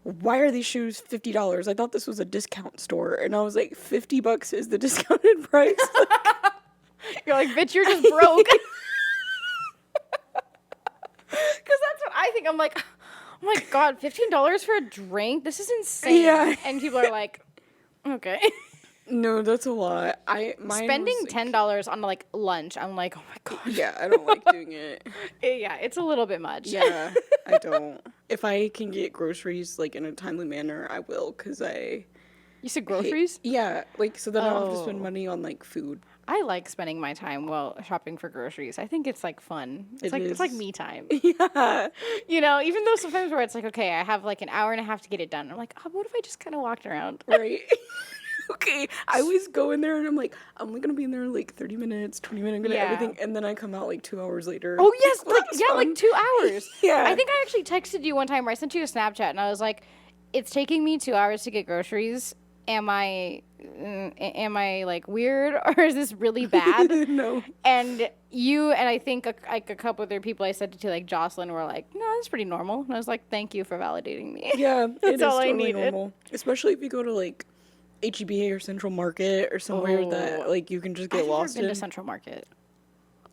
why are these shoes $50? I thought this was a discount store. And I was like, $50 is the discounted price.
You're like, bitch, you're just broke. Because that's what I think. I'm like, oh my God, $15 for a drink? This is insane.
Yeah.
And people are like, okay.
No, that's a lot. Mine
Spending
was, like,
$10 on like lunch, I'm like, oh my God.
yeah, I don't like doing it.
Yeah, it's a little bit much.
Yeah, I don't. If I can get groceries like in a timely manner, I will, because I
You said groceries?
yeah, like so that I don't have to spend
Oh.
money on like food.
I like spending my time while shopping for groceries. I think it's like fun. It's
It
like
is.
me time.
Yeah.
Even though sometimes where it's like, okay, I have like an hour and a half to get it done. I'm like, oh, what if I just kind of walked around?
Right. Okay. I always go in there and I'm like, I'm only gonna be in there like 30 minutes, 20 minutes, gonna
Yeah.
everything, and then I come out like 2 hours later.
Oh yes,
That was fun.
like 2 hours.
Yeah.
I think I actually texted you one time where I sent you a Snapchat and I was like, it's taking me 2 hours to get groceries. Am I like weird, or is this really bad?
No.
And you and I think a couple other people I said to like Jocelyn were like, no, that's pretty normal. And I was like, thank you for validating me.
Yeah,
That's
it is
all I
totally
needed.
normal. Especially if you go to like HEB or Central Market or somewhere that like you can just get
I've
lost
never been
in.
to Central Market.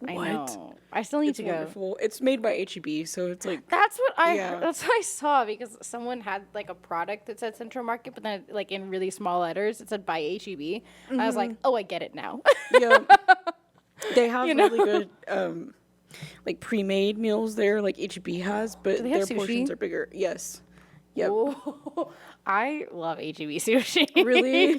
I
What?
know. I still need
It's
to go.
wonderful. It's made by HEB, so it's like
That's what I
Yeah.
that's what I saw, because someone had like a product that said Central Market, but then like in really small letters it said by HEB. I was like, oh, I get it now.
yeah. They have
You know?
really good like pre-made meals there, like HEB has, but
they
their
have
portions
sushi?
are bigger. Yes. Yep.
Ooh, I love HEB sushi.
Really?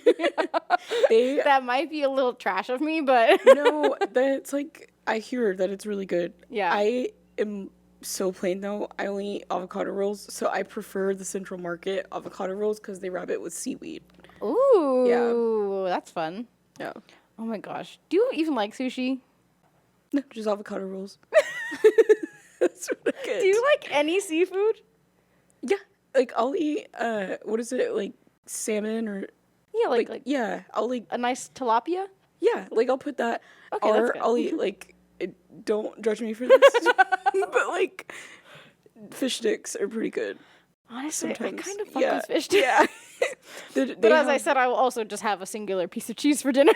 They
That might be a little trash of me, but
no, that's like I hear that it's really good.
Yeah.
I am so plain though. I only eat avocado rolls, so I prefer the Central Market avocado rolls because they wrap it with seaweed.
ooh, that's fun.
Yeah.
Oh my gosh, do you even like sushi?
No, just avocado rolls. That's what I get.
Do you like any seafood?
Yeah. Like I'll eat what is it, like salmon or
Yeah, like
yeah, I'll like
a nice tilapia.
yeah, like I'll put that
Okay, that's
or
good.
I'll eat like don't judge me for this. But like fish sticks are pretty good.
Honestly,
Sometimes.
I kind of fuck
Yeah.
with fish sticks.
Yeah.
But as I said, I will also just have a singular piece of cheese for dinner.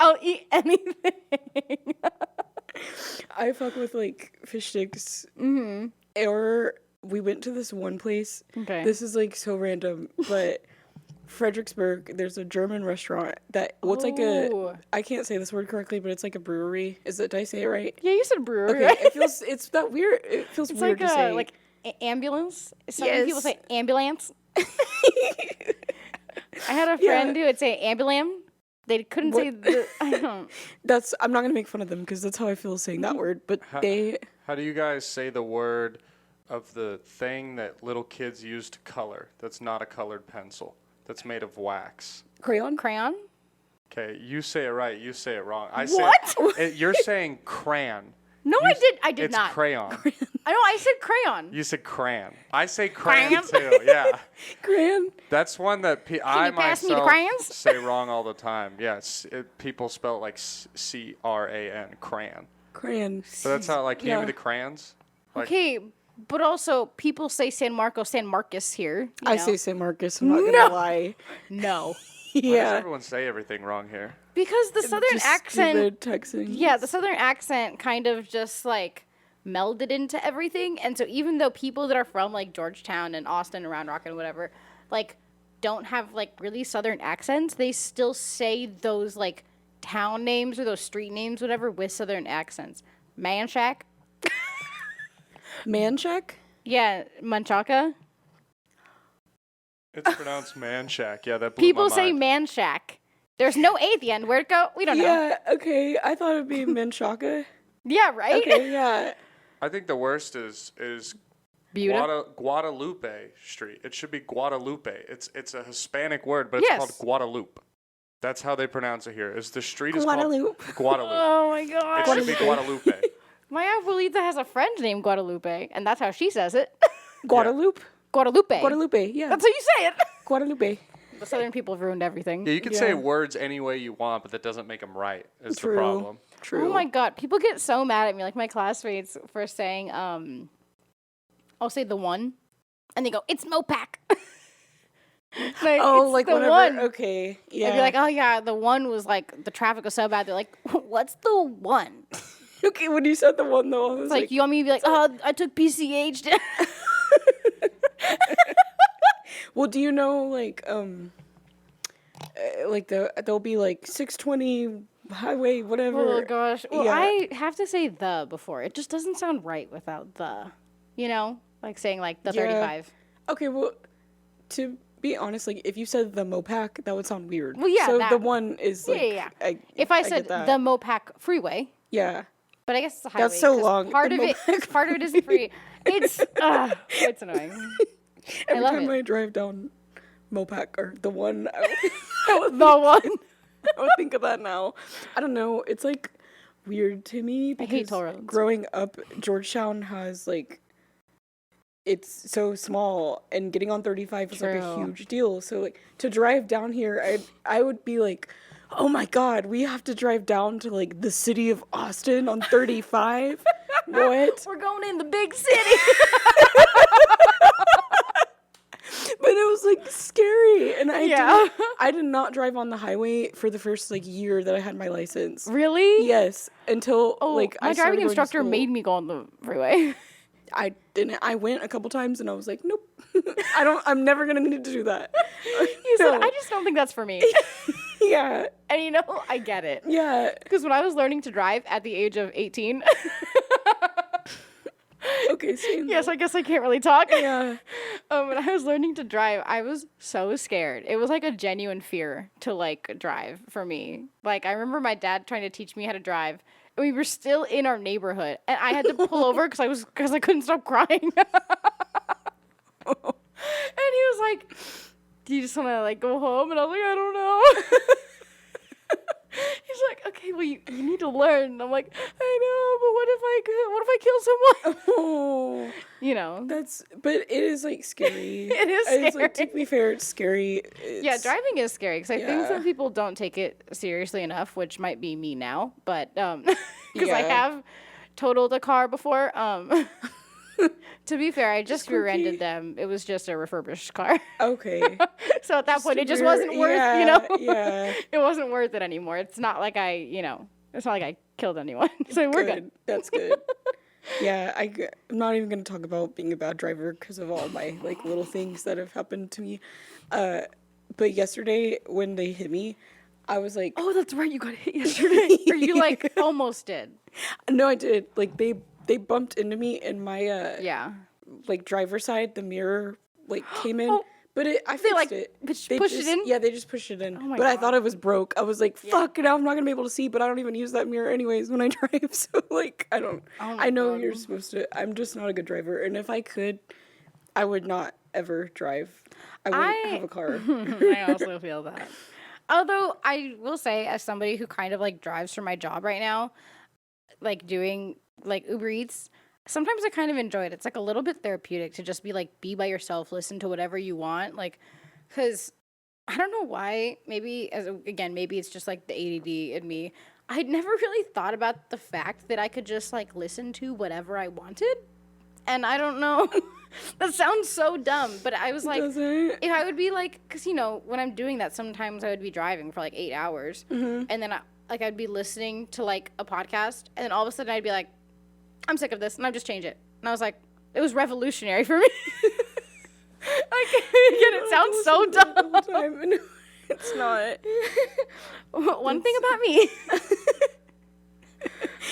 I'll eat anything.
I fuck with like fish sticks. Mm-hmm. Or we went to this one place.
Okay.
This is like so random, but Fredericksburg, there's a German restaurant that what's like
Oh.
I can't say this word correctly, but it's like a brewery. Did I say it right?
Yeah, you said brewery,
Okay,
right?
it's that weird. It feels
It's
weird
like
to say.
like ambulance. Some
Yes.
people say ambulance. I had a friend who would say ambulam. They couldn't say the. I don't.
I'm not gonna make fun of them because that's how I feel saying that word. But they
How do you guys say the word of the thing that little kids use to color? That's not a colored pencil. That's made of wax.
crayon.
Crayon.
Okay, you say it right. You say it wrong. I
What?
Say you're saying crayon.
No, I did
It's
not.
crayon.
I know. I said crayon.
You said crayon. I say crayon
Crayon?
too. Yeah,
Crayon.
that's one that I
you pass me the
myself
crayons?
say wrong all the time. Yes, people spell it like CRAN, crayon.
Crayon.
But that's how like hand me
Yeah.
the crayons. Like,
Okay, but also people say San Marcos here. you
I
know.
say San Marcos. I'm not gonna lie.
No,
why does
Yeah.
everyone say everything wrong here?
because the southern
Just
accent.
stupid Texans.
Yeah, the southern accent kind of just like melded into everything. And so even though people that are from like Georgetown and Austin and Round Rock and whatever, like don't have like really southern accents, they still say those like town names or those street names, whatever, with southern accents. Manchac.
Manchac.
Yeah, Manchaca.
It's pronounced Manchac. Yeah, that blew
People
my
say
mind.
Manchac. There's no A at the end. Where'd it go? We don't know.
Yeah. Okay. I thought it'd be Menchaca.
Yeah, right?
Okay. Yeah.
I think the worst is
Buda.
Guadalupe Street. It should be Guadalupe. It's a Hispanic word, but it's
Yes.
called Guadalupe. That's how they pronounce it here. Is the street is
Guadalupe.
called Guadalupe.
Oh my
It
god.
should be Guadalupe.
My abuelita has a friend named Guadalupe, and that's how she says it.
Guadalupe.
Guadalupe.
Guadalupe. Yeah.
That's how you say it.
Guadalupe.
The southern people have ruined everything.
Yeah, you can
Yeah.
say words any way you want, but that doesn't make them right. Is
True.
the problem.
True.
Oh my god, people get so mad at me, like my classmates, for saying, I'll say the one, and they go, it's Mopac. Like,
Oh,
it's
like
the
whatever.
one.
Okay. Yeah.
I'd be like, oh yeah, the one was like, the traffic was so bad. They're like, what's the one?
okay. When you said the one though, I was
It's like, you want me to be like, oh, I took PCH.
well, do you know like there'll be like 620 highway whatever.
Oh gosh. Well,
Yeah.
I have to say the before. It just doesn't sound right without the. You know, like saying like the
Yeah.
35.
Okay. Well, to be honest, like if you said the Mopac, that would sound weird.
Well, yeah,
So
that-
the one is like.
Yeah.
I,
If I
get
said
that.
the Mopac Freeway,
Yeah.
but I guess it's a highway.
That's so
'cause
long,
Part
the
of it,
Mopac
part of it isn't free. It's annoying.
Every
love
time
it.
I drive down Mopac or the one, I would
The one.
I would think of that now. I don't know. It's like weird to me
I hate
because
toll roads.
growing up, Georgetown has like it's so small, and getting on 35 is like a
True.
huge deal. So like to drive down here, I would be like, oh my God, we have to drive down to like the city of Austin on 35. What?
We're going in the big city.
But it was like scary, and
Yeah.
I did not drive on the highway for the first like year that I had my license.
Really?
Yes, until like
my
I started
driving
going to
instructor
school.
made me go on the freeway.
I didn't. I went a couple times, and I was like, nope, I'm never gonna need to do that.
You said, I just don't think that's for me.
Yeah,
And you know, I get it.
yeah.
Because when I was learning to drive at the age of 18,
Okay, same.
yes, I guess I can't really talk.
Yeah.
When I was learning to drive, I was so scared. It was like a genuine fear to like drive for me. Like I remember my dad trying to teach me how to drive, and we were still in our neighborhood, and I had to pull over because I couldn't stop crying. And he was like, "Do you just want to like go home?" And I was like, "I don't know." He's like, "Okay, well you need to learn." And I'm like, "I know, but what if I kill someone?"
Oh,
You know.
but it is like scary.
It is
It's like, to
scary.
be fair, it's scary.
Yeah, driving is scary because I think
Yeah.
some people don't take it seriously enough, which might be me now. But because I
Yeah.
have totaled a car before. To be fair, I just rear-ended
quirky.
them. It was just a refurbished car.
Okay.
So at that point, it just
Rear-
wasn't worth,
yeah, yeah.
it wasn't worth it anymore. It's not like it's not like I killed anyone. So we're good.
That's good. Yeah, I'm not even going to talk about being a bad driver because of all my like little things that have happened to me. But yesterday when they hit me, I was like,
Oh, that's right. You got hit yesterday. Or you like almost did.
no, I did. Like they bumped into me, and my
Yeah.
like driver's side, the mirror like came in.
Oh,
But I fixed
like,
it.
pushed
They
it
just-
in?
Yeah, they just pushed it in.
Oh my
but I
God.
thought it was broke. I was like, fuck, now I'm not gonna be able to see. But I don't even use that mirror anyways when I drive. So like, I don't.
Oh my
I know
God.
you're supposed to. I'm just not a good driver. And if I could, I would not ever drive. I wouldn't have a car.
I also feel that. Although I will say, as somebody who kind of like drives for my job right now, like doing like Uber Eats, sometimes I kind of enjoy it. It's like a little bit therapeutic to just be by yourself, listen to whatever you want. Like, because I don't know why. Maybe maybe it's just like the ADD in me. I'd never really thought about the fact that I could just like listen to whatever I wanted. And I don't know. That sounds so dumb, but I was like,
Doesn't?
if I would be like, because when I'm doing that, sometimes I would be driving for like 8 hours, and then I'd be listening to like a podcast, and then all of a sudden I'd be like, I'm sick of this, and I'd just change it. And I was like, it was revolutionary for me. Again, it sounds so dumb.
Time. No, it's not.
One thing about me.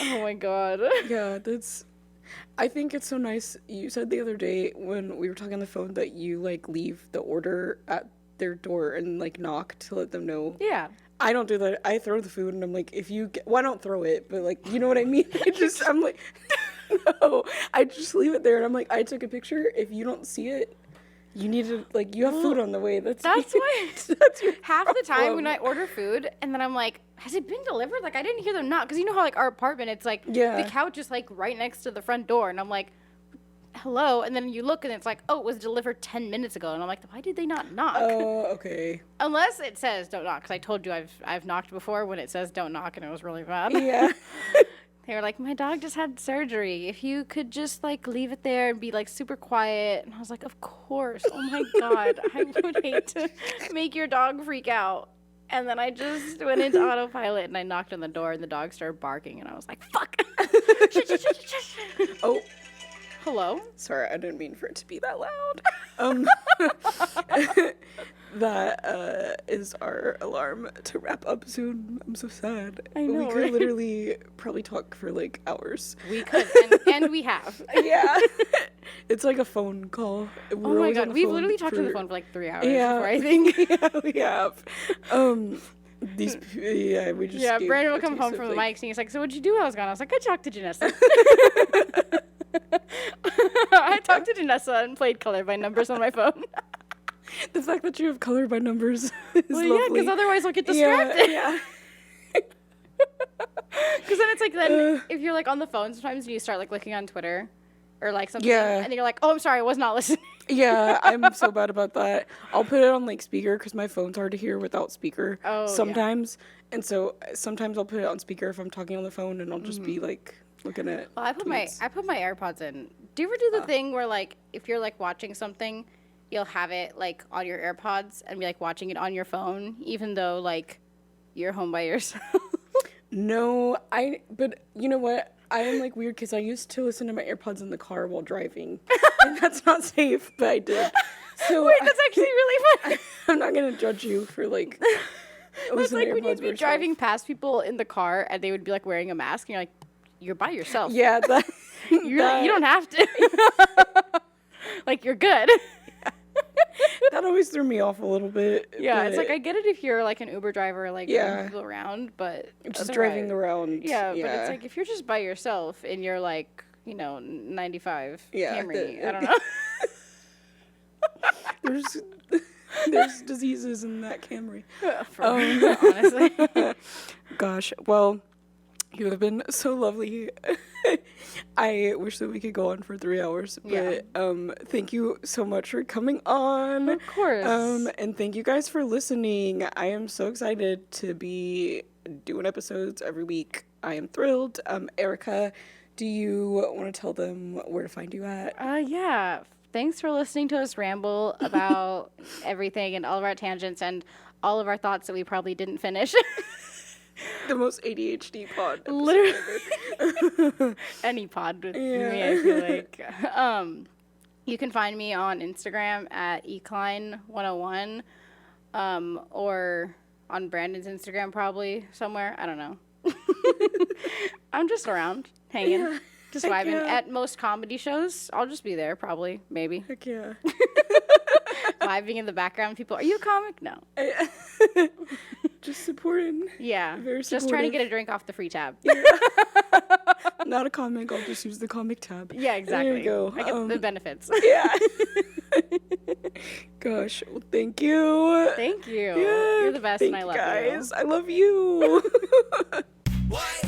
Oh my god.
Yeah, I think it's so nice. You said the other day when we were talking on the phone that you like leave the order at their door and like knock to let them know.
Yeah.
I don't do that. I throw the food and I'm like, well, I don't throw it, but like, you know what I mean? I'm like, no, I just leave it there and I'm like, I took a picture. If you don't see it, you need to, like, you have food on the way. That's
why
that's your
half the time when
problem.
I order food and then I'm like, has it been delivered? Like, I didn't hear them knock. Because you know how, like, our apartment, it's like,
Yeah.
the couch is, like, right next to the front door. And I'm like, hello. And then you look and it's like, oh, it was delivered 10 minutes ago. And I'm like, why did they not knock?
Oh, okay.
Unless it says don't knock. Because I told you I've knocked before when it says don't knock and it was really bad.
Yeah.
They were like, my dog just had surgery. If you could just, like, leave it there and be, like, super quiet. And I was like, of course. Oh, my God. I would hate to make your dog freak out. And then I just went into autopilot and I knocked on the door and the dog started barking. And I was like, fuck.
Oh,
Hello?
sorry. I didn't mean for it to be that loud. That is our alarm to wrap up soon. I'm so sad.
I know,
We could
right?
literally probably talk for like hours.
We could. And we have.
Yeah. It's like a phone call.
Oh, my God. We've literally talked on the phone for, like, 3 hours before, I think.
Yeah, we have. We just
Yeah,
gave
Brandon
a
would come
taste
home
of,
from the
like,
mics and he's like, so what'd you do while I was gone? I was like, I talked to Janessa. I talked to Janessa and played Color by Numbers on my phone.
The fact that you have color by numbers is
Well, yeah,
lovely.
because otherwise I'll get distracted.
Yeah.
Because then it's like, then if you're like on the phone sometimes and you start like looking on Twitter or like something,
Yeah.
and then you're like, oh, I'm sorry, I was not listening.
Yeah, I'm so bad about that. I'll put it on like speaker because my phone's hard to hear without speaker
Oh, yeah.
sometimes. And so sometimes I'll put it on speaker if I'm talking on the phone and I'll just be like looking at
Well, I put
tweets.
my AirPods in. Do you ever do the thing where like if you're like watching something, you'll have it like on your AirPods and be like watching it on your phone, even though like you're home by yourself?
No, but you know what? I am like weird because I used to listen to my AirPods in the car while driving. And that's not safe, but I did. So
Wait, that's actually really funny.
I'm not going to judge you for like
It's
listening
like
to
when
AirPods
you'd be
yourself.
driving past people in the car and they would be like wearing a mask and you're like, you're by yourself.
Yeah, that,
You don't have to. Like, you're good.
that always threw me off a little bit.
Yeah, it's
but
like I get it if you're like an Uber driver, like
Yeah.
moving people around, but
just driving
otherwise-
around.
Yeah, but it's like if you're just by yourself and you're like, 95
Yeah,
Camry, I don't know.
there's diseases in that Camry.
Honestly.
Gosh, well, you have been so lovely. I wish that we could go on for 3 hours, but
Yeah.
thank you so much for coming on.
Of course.
And thank you guys for listening. I am so excited to be doing episodes every week. I am thrilled. Erica, do you want to tell them where to find you at?
Yeah. Thanks for listening to us ramble about everything and all of our tangents and all of our thoughts that we probably didn't finish.
The most ADHD pod. episode
Literally.
ever.
Any pod with
Yeah.
me, I feel like. You can find me on Instagram at Cline101, or on Brandon's Instagram probably somewhere. I don't know. I'm just around, hanging,
Yeah.
just
Heck
vibing.
yeah.
At most comedy shows, I'll just be there probably, maybe.
Heck yeah.
Vibing in the background. People, are you a comic? No.
Just supporting.
Yeah.
Very
Just trying to
supportive.
get a drink off the free tab.
Not a comic. I'll just use the comic tab.
Yeah, exactly.
There you go.
I get the benefits.
Yeah. Gosh. Well, thank you.
Thank you.
Yeah,
You're the best and I love
guys. I love you.
What?